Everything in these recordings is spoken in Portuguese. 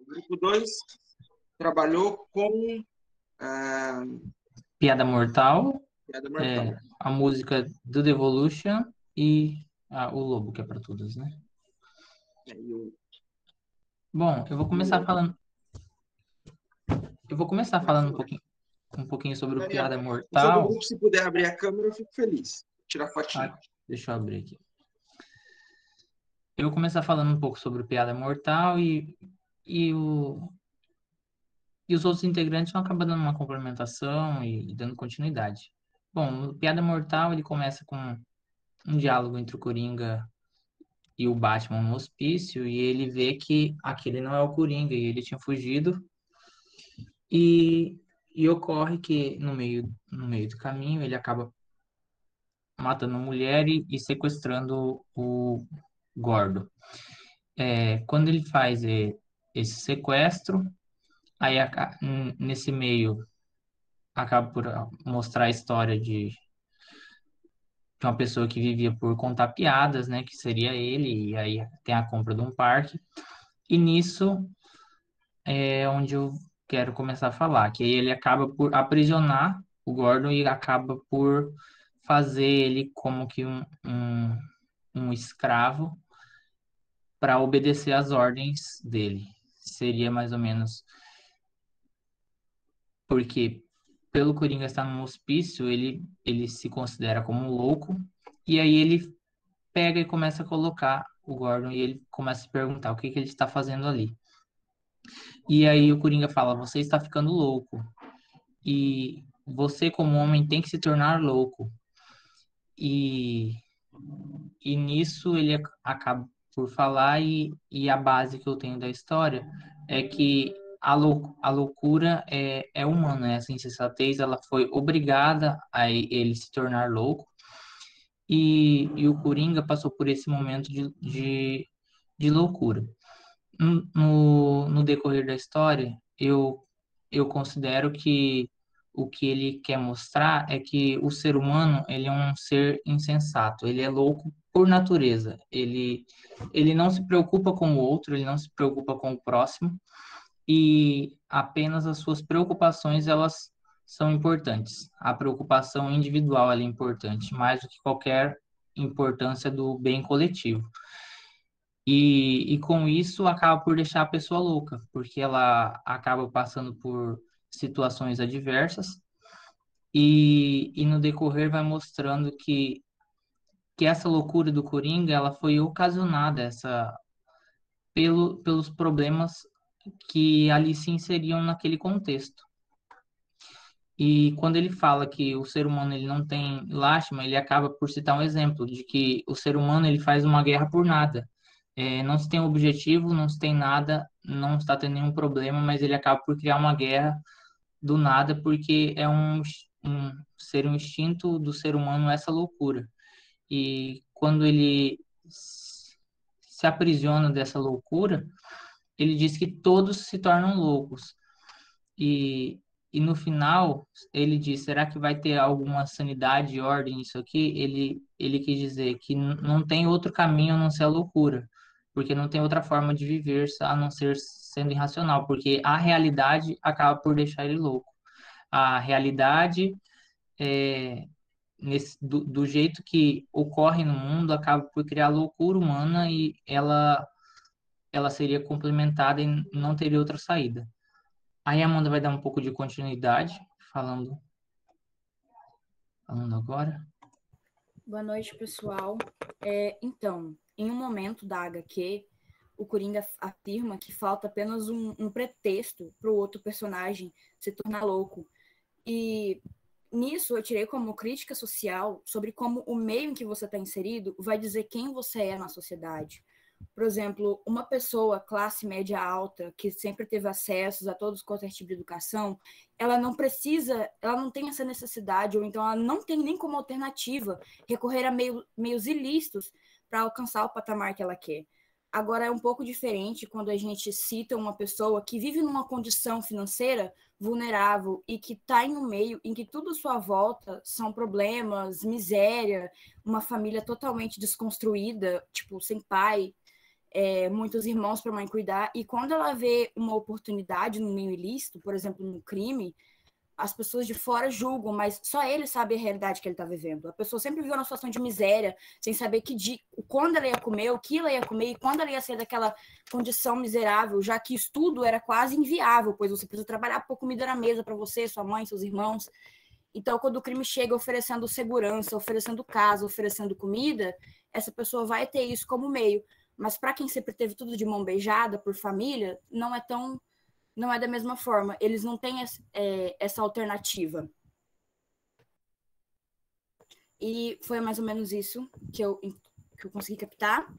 O grupo 2 trabalhou com Piada Mortal, Piada Mortal. a música do Devolution e o Lobo, que é para todos, né? Bom, eu vou começar falando um pouquinho sobre o Piada O seu Mortal. grupo, se puder abrir a câmera, eu fico feliz. Tirar fotinho. Deixa eu abrir aqui. Eu vou começar falando um pouco sobre o Piada Mortal e os outros integrantes vão acabar dando uma complementação e dando continuidade. Bom, o Piada Mortal, ele começa com um diálogo entre o Coringa e o Batman no hospício, e ele vê que aquele não é o Coringa, e ele tinha fugido, e ocorre que no meio do caminho ele acaba matando a mulher e sequestrando o Gordo. Quando ele faz esse sequestro, aí nesse meio acaba por mostrar a história de uma pessoa que vivia por contar piadas, né, que seria ele, e aí tem a compra de um parque, e nisso é onde eu quero começar a falar, que aí ele acaba por aprisionar o Gordon e acaba por fazer ele como que um escravo para obedecer às ordens dele. Seria mais ou menos porque pelo Coringa estar num hospício, ele se considera como um louco, e aí ele pega e começa a colocar o Gordon e ele começa a se perguntar o que ele está fazendo ali. E aí o Coringa fala, você está ficando louco. E você, como homem, tem que se tornar louco. E nisso ele acaba por falar, e a base que eu tenho da história é que a loucura é humana, essa insensatez, ela foi obrigada a ele se tornar louco, e o Coringa passou por esse momento de loucura. No decorrer da história, eu considero que o que ele quer mostrar é que o ser humano, ele é um ser insensato, ele é louco por natureza, ele não se preocupa com o outro, ele não se preocupa com o próximo, e apenas as suas preocupações, elas são importantes. A preocupação individual, ela é importante, mais do que qualquer importância do bem coletivo. E com isso acaba por deixar a pessoa louca, porque ela acaba passando por situações adversas e no decorrer vai mostrando que essa loucura do Coringa, ela foi ocasionada pelos problemas que ali se inseriam naquele contexto. E quando ele fala que o ser humano ele não tem lástima, ele acaba por citar um exemplo de que o ser humano ele faz uma guerra por nada. Não se tem objetivo, não se tem nada, não está tendo nenhum problema, mas ele acaba por criar uma guerra do nada, porque é um instinto do ser humano essa loucura. E quando ele se aprisiona dessa loucura, ele diz que todos se tornam loucos. E no final, ele diz, será que vai ter alguma sanidade e ordem nisso aqui? Ele quis dizer que não tem outro caminho a não ser a loucura, porque não tem outra forma de viver a não ser sendo irracional, porque a realidade acaba por deixar ele louco. A realidade, do jeito que ocorre no mundo, acaba por criar loucura humana e ela seria complementada e não teria outra saída. Aí a Amanda vai dar um pouco de continuidade, falando agora. Boa noite, pessoal. Então, em um momento da HQ, o Coringa afirma que falta apenas um pretexto para o outro personagem se tornar louco. E nisso eu tirei como crítica social sobre como o meio em que você está inserido vai dizer quem você é na sociedade. Por exemplo, uma pessoa classe média alta, que sempre teve acesso a todos qualquer tipo de educação, ela não tem essa necessidade, ou então ela não tem nem como alternativa recorrer a meios ilícitos para alcançar o patamar que ela quer. Agora, é um pouco diferente quando a gente cita uma pessoa que vive numa condição financeira vulnerável e que está em um meio em que tudo à sua volta são problemas, miséria, uma família totalmente desconstruída, tipo, sem pai. muitos irmãos para a mãe cuidar, e quando ela vê uma oportunidade no meio ilícito, por exemplo, no crime, as pessoas de fora julgam, mas só ele sabe a realidade que ele está vivendo. A pessoa sempre viveu uma situação de miséria, sem saber quando ela ia comer, o que ela ia comer e quando ela ia sair daquela condição miserável, já que estudo era quase inviável, pois você precisa trabalhar para pôr comida na mesa para você, sua mãe, seus irmãos. Então, quando o crime chega oferecendo segurança, oferecendo casa, oferecendo comida, essa pessoa vai ter isso como meio. Mas para quem sempre teve tudo de mão beijada por família, não é da mesma forma. Eles não têm essa alternativa. E foi mais ou menos isso que eu consegui captar.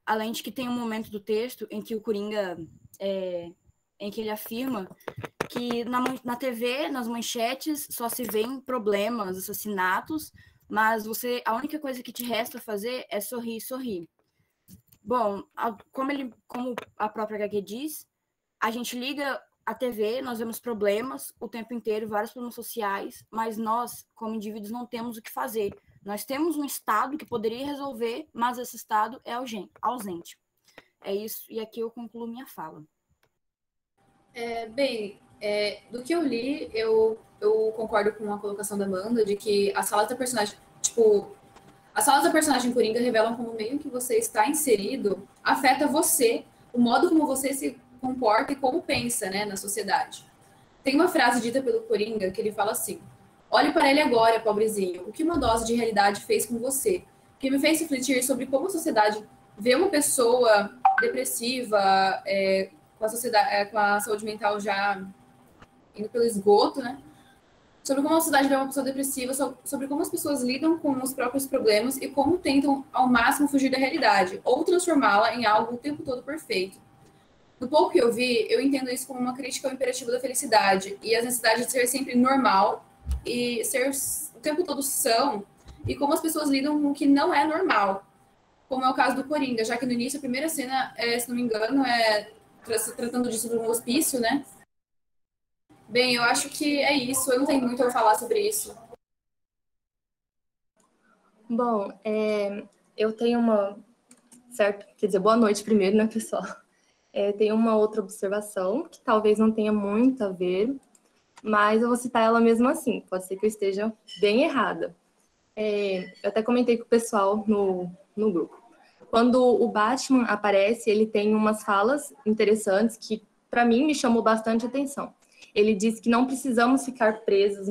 Além de que tem um momento do texto em que o Coringa, em que ele afirma que na TV, nas manchetes, só se vêem problemas, assassinatos, mas a única coisa que te resta fazer é sorrir, sorrir. Bom, como a própria HQ diz, a gente liga a TV, nós vemos problemas o tempo inteiro, vários problemas sociais, mas nós, como indivíduos, não temos o que fazer. Nós temos um Estado que poderia resolver, mas esse Estado é ausente. É isso, e aqui eu concluo minha fala. Do que eu li, eu concordo com a colocação da Amanda, de que as falas da personagem, as falas da personagem Coringa revelam como o meio que você está inserido afeta você, o modo como você se comporta e como pensa, né, na sociedade. Tem uma frase dita pelo Coringa que ele fala assim: olhe para ele agora, pobrezinho, o que uma dose de realidade fez com você? Que me fez refletir sobre como a sociedade vê uma pessoa depressiva, com a saúde mental já indo pelo esgoto, né? Sobre como a sociedade vê uma pessoa depressiva, sobre como as pessoas lidam com os próprios problemas e como tentam ao máximo fugir da realidade ou transformá-la em algo o tempo todo perfeito. Do pouco que eu vi, eu entendo isso como uma crítica ao imperativo da felicidade e as necessidades de ser sempre normal e ser o tempo todo são, e como as pessoas lidam com o que não é normal, como é o caso do Coringa, já que no início a primeira cena, se não me engano, é tratando disso de um hospício, né? Bem, eu acho que é isso. Eu não tenho muito a falar sobre isso. Bom, eu tenho boa noite primeiro, né, pessoal? Tenho uma outra observação, que talvez não tenha muito a ver, mas eu vou citar ela mesmo assim, pode ser que eu esteja bem errada. Eu até comentei com o pessoal no grupo. Quando o Batman aparece, ele tem umas falas interessantes que, para mim, me chamou bastante atenção. Ele diz que não precisamos ficar presos,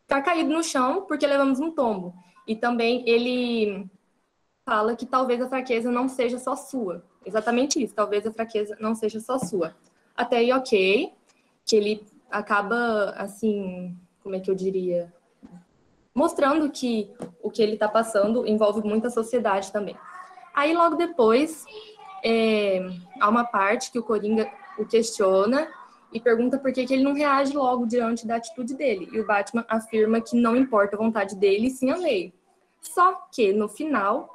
ficar caído no chão porque levamos um tombo. E também ele fala que talvez a fraqueza não seja só sua. Exatamente isso, talvez a fraqueza não seja só sua. Até aí, ok, que ele acaba, assim, como é que eu diria, mostrando que o que ele está passando envolve muita sociedade também. Aí, logo depois, há uma parte que o Coringa o questiona e pergunta por que ele não reage logo diante da atitude dele. E o Batman afirma que não importa a vontade dele, sim a lei. Só que, no final,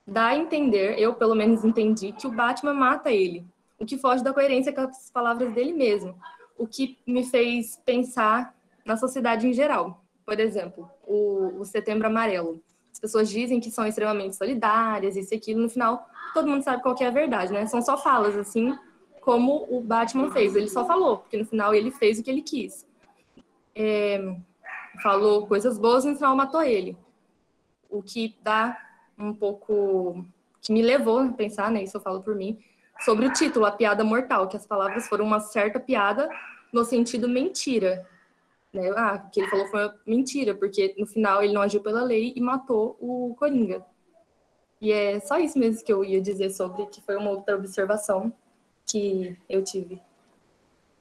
dá a entender, eu pelo menos entendi, que o Batman mata ele, o que foge da coerência com as palavras dele mesmo, o que me fez pensar na sociedade em geral. Por exemplo, o Setembro Amarelo. As pessoas dizem que são extremamente solidárias, isso e aquilo, no final, todo mundo sabe qual que é a verdade, né? São só falas, assim, como o Batman fez. Ele só falou, porque no final ele fez o que ele quis. Falou coisas boas e no final matou ele. O que dá um pouco... que me levou a pensar, né? Isso eu falo por mim, sobre o título, A Piada Mortal, que as palavras foram uma certa piada no sentido mentira. Né? O que ele falou foi mentira, porque no final ele não agiu pela lei e matou o Coringa. E é só isso mesmo que eu ia dizer sobre, que foi uma outra observação que eu tive.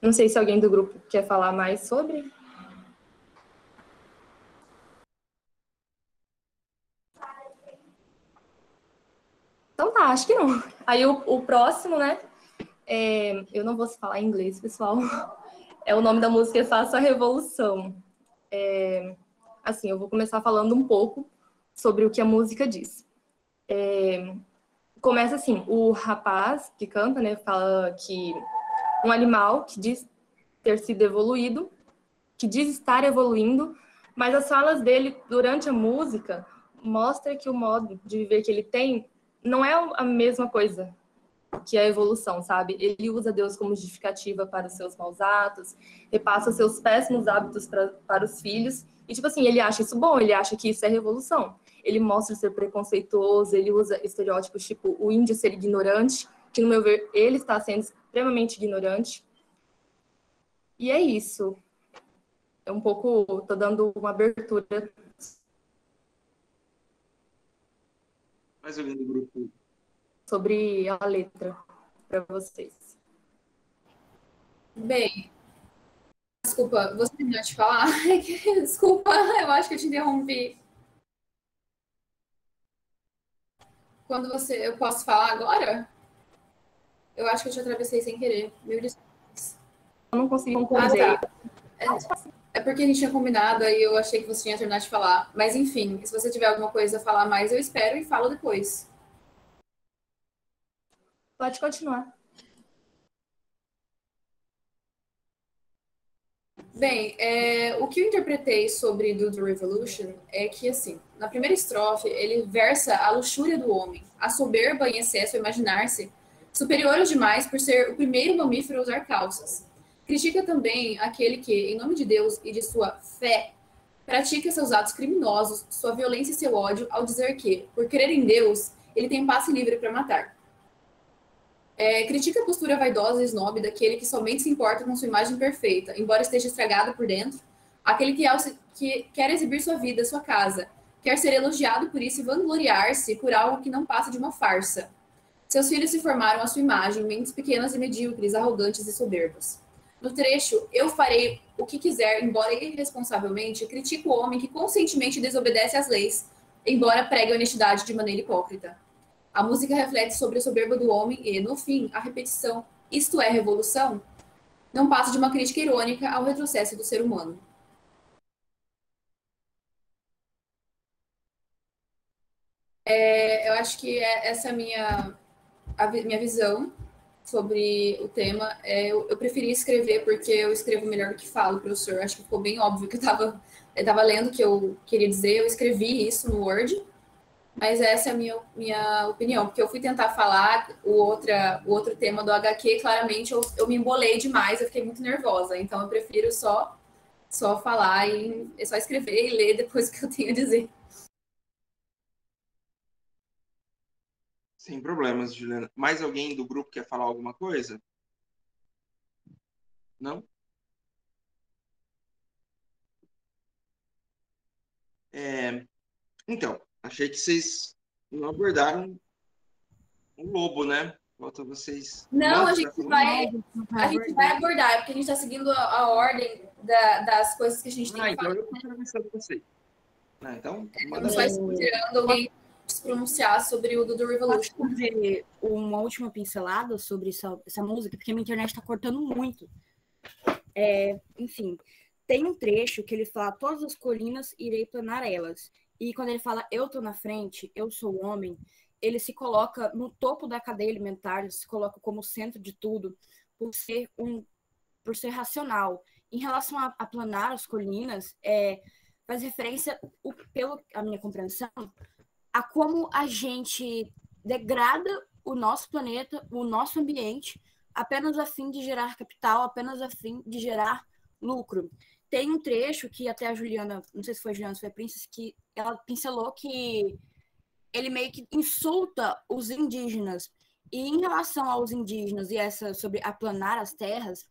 Não sei se alguém do grupo quer falar mais sobre. Então tá, acho que não. Aí o próximo, né? Eu não vou falar em inglês, pessoal. O nome da música é Faça a Revolução. Assim, eu vou começar falando um pouco sobre o que a música diz. Começa assim, o rapaz que canta, né, fala que um animal que diz ter sido evoluído, que diz estar evoluindo, mas as falas dele durante a música mostra que o modo de viver que ele tem não é a mesma coisa que é a evolução, sabe? Ele usa Deus como justificativa para os seus maus atos, repassa os seus péssimos hábitos para os filhos, e, tipo assim, ele acha isso bom, ele acha que isso é revolução. Ele mostra ser preconceituoso, ele usa estereótipos tipo o índio ser ignorante, que, no meu ver, ele está sendo extremamente ignorante. E é isso. É um pouco, tô dando uma abertura. Mais alguém do grupo? Sobre a letra, para vocês. Bem, desculpa, você terminou de falar? Desculpa, eu acho que eu te interrompi. Eu posso falar agora? Eu acho que eu te atravessei sem querer. Meu Deus. Eu não consegui concordar. É porque a gente tinha combinado, aí eu achei que você tinha terminado de falar. Mas enfim, se você tiver alguma coisa a falar mais, eu espero e falo depois. Pode continuar. Bem, o que eu interpretei sobre Do The Revolution é que, assim, na primeira estrofe, ele versa a luxúria do homem, a soberba em excesso a imaginar-se superiores demais por ser o primeiro mamífero a usar calças. Critica também aquele que, em nome de Deus e de sua fé, pratica seus atos criminosos, sua violência e seu ódio ao dizer que, por crer em Deus, ele tem passe livre para matar. Critica a postura vaidosa e snob daquele que somente se importa com sua imagem perfeita, embora esteja estragado por dentro, aquele que quer exibir sua vida, sua casa, quer ser elogiado por isso e vangloriar-se por algo que não passa de uma farsa. Seus filhos se formaram à sua imagem, mentes pequenas e medíocres, arrogantes e soberbas. No trecho, eu farei o que quiser, embora irresponsavelmente, critico o homem que conscientemente desobedece às leis, embora pregue a honestidade de maneira hipócrita. A música reflete sobre a soberba do homem e, no fim, a repetição, isto é revolução, não passa de uma crítica irônica ao retrocesso do ser humano. Eu acho que essa é a minha visão sobre o tema. Eu preferi escrever porque eu escrevo melhor do que falo, professor. Acho que ficou bem óbvio que eu estava lendo o que eu queria dizer. Eu escrevi isso no Word, mas essa é a minha opinião, porque eu fui tentar falar o outro tema do HQ, claramente eu me embolei demais, eu fiquei muito nervosa. Então eu prefiro só falar e só escrever e ler depois o que eu tenho a dizer. Sem problemas, Juliana. Mais alguém do grupo quer falar alguma coisa? Não? Então, achei que vocês não abordaram o lobo, né? Falta vocês. Não, a gente vai abordar, porque a gente está seguindo a ordem das coisas que a gente tem que falar. Então eu estou atravessando vocês. Então, não vai esperando alguém se pronunciar sobre o Do The Revolution. Posso fazer uma última pincelada sobre essa música, porque minha internet está cortando muito. Enfim, tem um trecho que ele fala: todas as colinas irei planar elas. E quando ele fala eu tô na frente, eu sou o homem, ele se coloca no topo da cadeia alimentar, ele se coloca como centro de tudo, por ser racional. Em relação a planar as colinas, faz referência, pela minha compreensão, a como a gente degrada o nosso planeta, o nosso ambiente, apenas a fim de gerar capital, apenas a fim de gerar lucro. Tem um trecho que até a Juliana, não sei se foi a Juliana, se foi a Princess, que ela pincelou que ele meio que insulta os indígenas. E em relação aos indígenas e sobre aplanar as terras,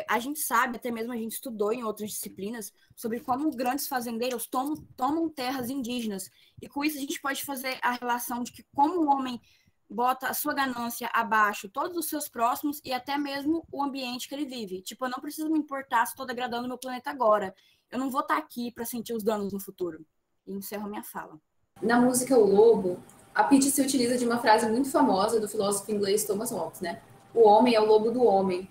a gente sabe, até mesmo a gente estudou em outras disciplinas, sobre como grandes fazendeiros tomam terras indígenas. E com isso a gente pode fazer a relação de que como o homem bota a sua ganância abaixo, todos os seus próximos e até mesmo o ambiente que ele vive. Tipo, eu não preciso me importar se estou degradando meu planeta agora. Eu não vou estar aqui para sentir os danos no futuro. E encerro minha fala. Na música O Lobo, a Pitty se utiliza de uma frase muito famosa do filósofo inglês Thomas Hobbes, né? O homem é o lobo do homem,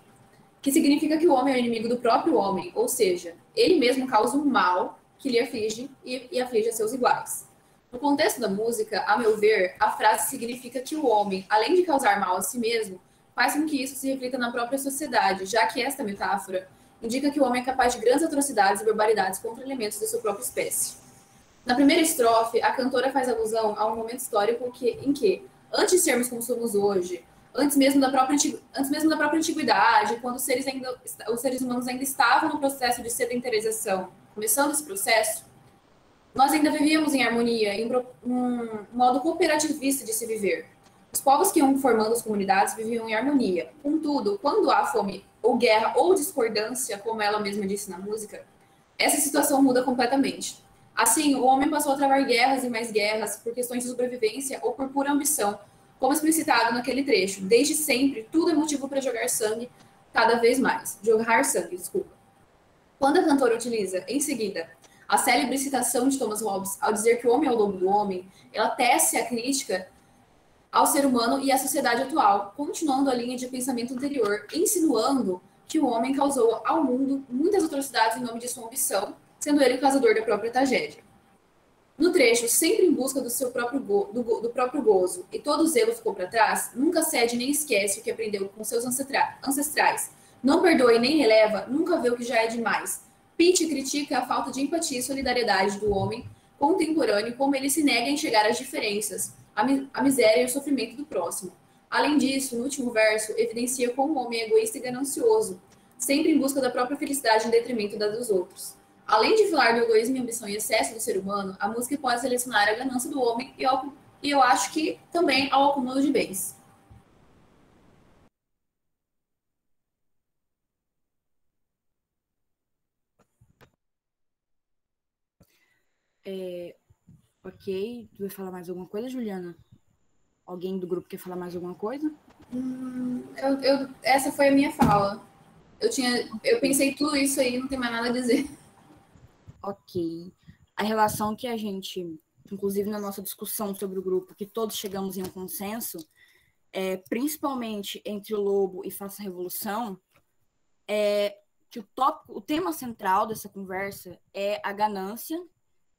que significa que o homem é o inimigo do próprio homem, ou seja, ele mesmo causa um mal que lhe aflige e aflige a seus iguais. No contexto da música, a meu ver, a frase significa que o homem, além de causar mal a si mesmo, faz com que isso se reflita na própria sociedade, já que esta metáfora indica que o homem é capaz de grandes atrocidades e barbaridades contra elementos da sua própria espécie. Na primeira estrofe, a cantora faz alusão a um momento histórico em que, antes de sermos como somos hoje, antes mesmo da própria antiguidade, quando os seres humanos ainda estavam no processo de sedentarização, começando esse processo, nós ainda vivíamos em harmonia, em um modo cooperativista de se viver. Os povos que iam formando as comunidades viviam em harmonia. Contudo, quando há fome ou guerra ou discordância, como ela mesma disse na música, essa situação muda completamente. Assim, o homem passou a travar guerras e mais guerras por questões de sobrevivência ou por pura ambição, como explicitado naquele trecho. Desde sempre, tudo é motivo para jogar sangue cada vez mais. Jogar sangue, desculpa. Quando a cantora utiliza, em seguida, a célebre citação de Thomas Hobbes ao dizer que o homem é o lobo do homem, ela tece a crítica ao ser humano e à sociedade atual, continuando a linha de pensamento anterior, insinuando que o homem causou ao mundo muitas atrocidades em nome de sua ambição, sendo ele o causador da própria tragédia. No trecho, sempre em busca do seu próprio gozo, e todo o zelo ficou para trás, nunca cede nem esquece o que aprendeu com seus ancestrais. Não perdoa e nem releva, nunca vê o que já é demais. Pitt critica a falta de empatia e solidariedade do homem contemporâneo, como ele se nega a enxergar as diferenças, a miséria e o sofrimento do próximo. Além disso, no último verso, evidencia como o homem é egoísta e ganancioso, sempre em busca da própria felicidade em detrimento da dos outros. Além de falar do egoísmo e ambição e excesso do ser humano, a música pode selecionar a ganância do homem e eu acho que também ao acúmulo de bens. Ok, tu vai falar mais alguma coisa, Juliana? Alguém do grupo quer falar mais alguma coisa? Essa foi a minha fala. Eu pensei tudo isso aí, não tem mais nada a dizer. Ok. A relação que a gente, inclusive na nossa discussão sobre o grupo, que todos chegamos em um consenso, principalmente entre o Lobo e Faça a Revolução, que o tema central dessa conversa é a ganância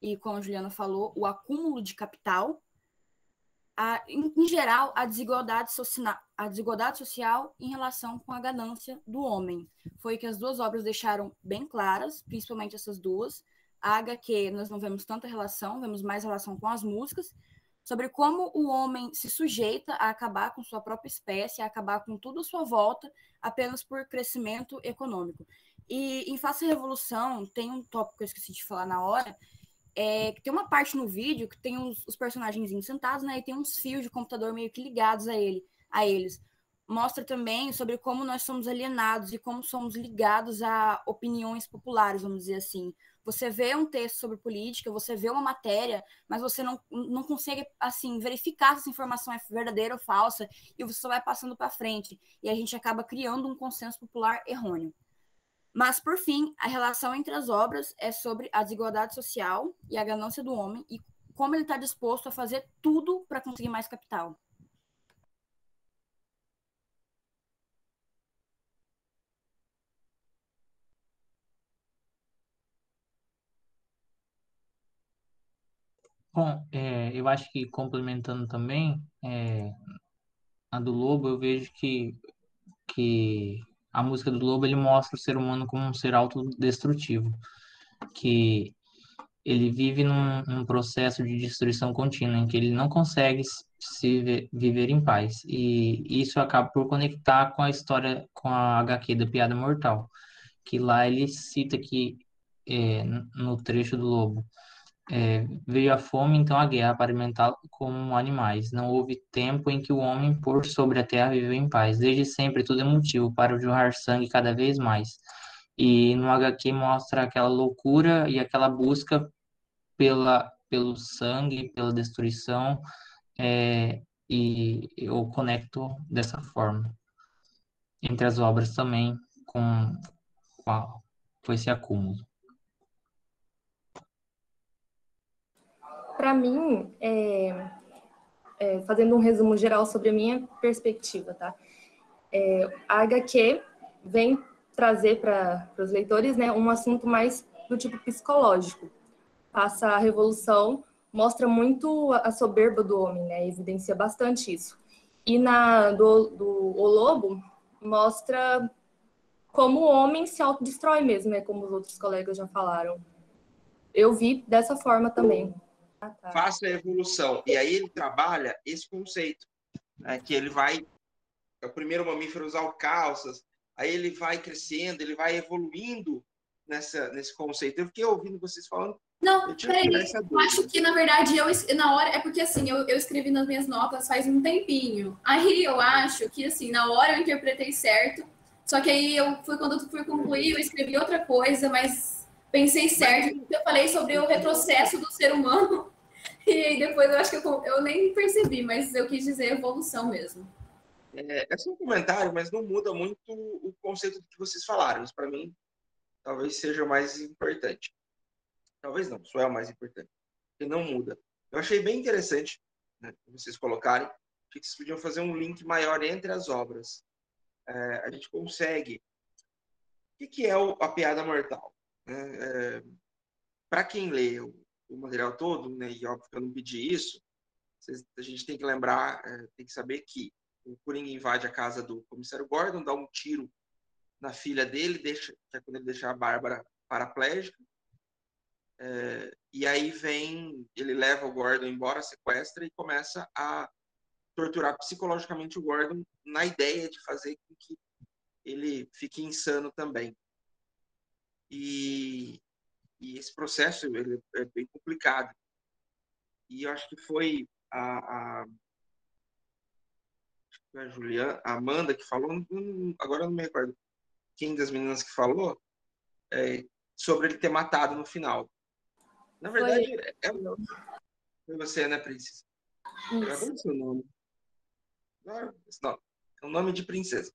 e, como a Juliana falou, o acúmulo de capital, em geral, a desigualdade social em relação com a ganância do homem. Foi que as duas obras deixaram bem claras, principalmente essas duas. A HQ, nós não vemos tanta relação, vemos mais relação com as músicas, sobre como o homem se sujeita a acabar com sua própria espécie, a acabar com tudo à sua volta, apenas por crescimento econômico. E em Faça a Revolução, tem um tópico que eu esqueci de falar na hora, que tem uma parte no vídeo que tem os personagens sentados, né, e tem uns fios de computador meio que ligados a eles. Mostra também sobre como nós somos alienados e como somos ligados a opiniões populares, vamos dizer assim. Você vê um texto sobre política, você vê uma matéria, mas você não consegue, assim, verificar se essa informação é verdadeira ou falsa, e você só vai passando para frente. E a gente acaba criando um consenso popular errôneo. Mas, por fim, a relação entre as obras é sobre a desigualdade social e a ganância do homem e como ele está disposto a fazer tudo para conseguir mais capital. Bom, eu acho que complementando também a do Lobo, eu vejo que a música do Lobo ele mostra o ser humano como um ser autodestrutivo, que ele vive num processo de destruição contínua, em que ele não consegue viver em paz. E isso acaba por conectar com a história, com a HQ da Piada Mortal, que lá ele cita que, no trecho do Lobo, veio a fome, então a guerra para alimentá-lo como animais. Não houve tempo em que o homem, por sobre a terra, viveu em paz. Desde sempre, tudo é motivo para jorrar sangue cada vez mais. E no HQ mostra aquela loucura e aquela busca pelo sangue, pela destruição, e eu conecto dessa forma. Entre as obras também, com esse acúmulo. Para mim, fazendo um resumo geral sobre a minha perspectiva, tá? A HQ vem trazer para os leitores, né, um assunto mais do tipo psicológico. Faça a Revolução mostra muito a soberba do homem, né, evidencia bastante isso. E O Lobo mostra como o homem se autodestrói mesmo, né, como os outros colegas já falaram. Eu vi dessa forma também. Faça a evolução. E aí ele trabalha esse conceito, né, que ele vai é o primeiro mamífero a usar o calças, aí ele vai crescendo, ele vai evoluindo nesse conceito. Eu fiquei ouvindo vocês falando, Não, eu tive peraí, essa eu acho dúvida. que, na verdade, na hora, é porque, assim, eu escrevi nas minhas notas faz um tempinho. Aí eu acho que, assim, na hora eu interpretei certo, só que aí quando eu fui concluir, eu escrevi outra coisa, mas pensei certo. Eu falei sobre o retrocesso do ser humano, e aí depois eu acho que eu nem percebi, mas eu quis dizer evolução mesmo. É só um comentário, mas não muda muito o conceito do que vocês falaram. Isso, para mim, talvez seja o mais importante. Talvez não, isso é o mais importante. Porque não muda. Eu achei bem interessante, né, vocês colocarem. Achei que vocês podiam fazer um link maior entre as obras. A gente consegue. O que é a piada mortal? Para quem lê o material todo, né, e óbvio que eu não pedi isso, a gente tem que lembrar, tem que saber que o Coringa invade a casa do comissário Gordon, dá um tiro na filha dele, que é quando ele deixa a Bárbara paraplégica. E aí ele leva o Gordon embora, sequestra e começa a torturar psicologicamente o Gordon na ideia de fazer com que ele fique insano também. E esse processo ele é bem complicado. E eu acho que foi a Juliana, a Amanda que falou, agora eu não me recordo quem das meninas que falou, sobre ele ter matado no final. Na verdade, foi você, né, Princesa? Qual é o seu nome? Não, é um nome de princesa.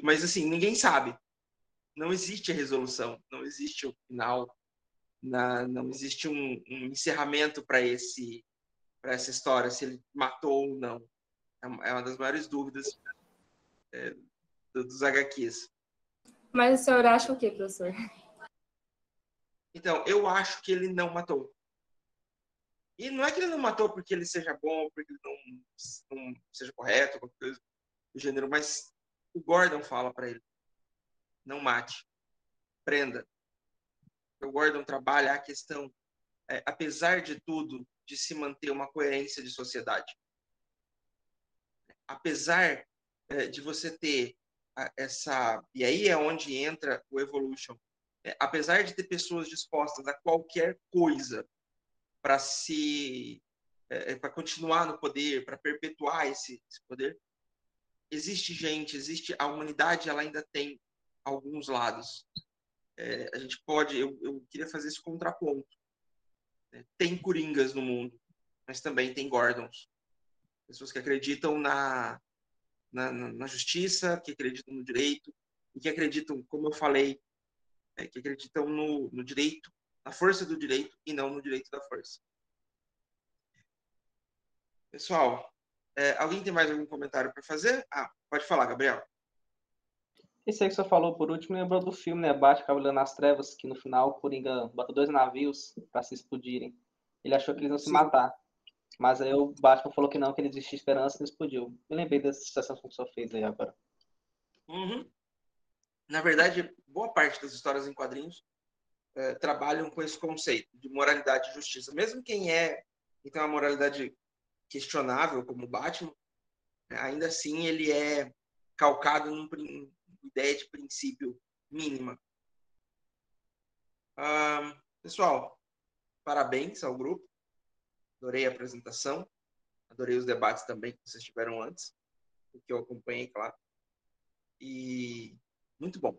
Mas assim, ninguém sabe. Não existe a resolução, não existe o final, não existe um encerramento para essa história, se ele matou ou não. É uma das maiores dúvidas dos HQs. Mas o senhor acha o quê, professor? Então, eu acho que ele não matou. E não é que ele não matou porque ele seja bom, porque ele não seja correto, qualquer coisa do gênero, mas o Gordon fala para ele: não mate, prenda. O Gordon trabalha a questão, apesar de tudo, de se manter uma coerência de sociedade. Apesar de você ter essa. E aí é onde entra o Evolution. Apesar de ter pessoas dispostas a qualquer coisa para para continuar no poder, para perpetuar esse poder, existe a humanidade, ela ainda tem alguns lados. A gente pode, eu queria fazer esse contraponto. Tem coringas no mundo, mas também tem Gordons. Pessoas que acreditam na justiça, que acreditam no direito, e que acreditam, como eu falei, que acreditam no direito, na força do direito e não no direito da força. Pessoal, alguém tem mais algum comentário para fazer? Pode falar, Gabriel. Esse aí que você falou por último lembrou do filme, né? Batman Cavaleiro nas Trevas, que no final o Coringa botou 2 navios para se explodirem. Ele achou que eles iam se matar. Mas aí o Batman falou que não, que ele existia esperança e não explodiu. Eu lembrei dessa situação que o senhor fez aí agora. Uhum. Na verdade, boa parte das histórias em quadrinhos trabalham com esse conceito de moralidade e justiça. Mesmo quem tem uma moralidade questionável, como o Batman, ainda assim ele é calcado numa ideia de princípio mínima. Pessoal, parabéns ao grupo. Adorei a apresentação. Adorei os debates também que vocês tiveram antes, que eu acompanhei, claro. E muito bom.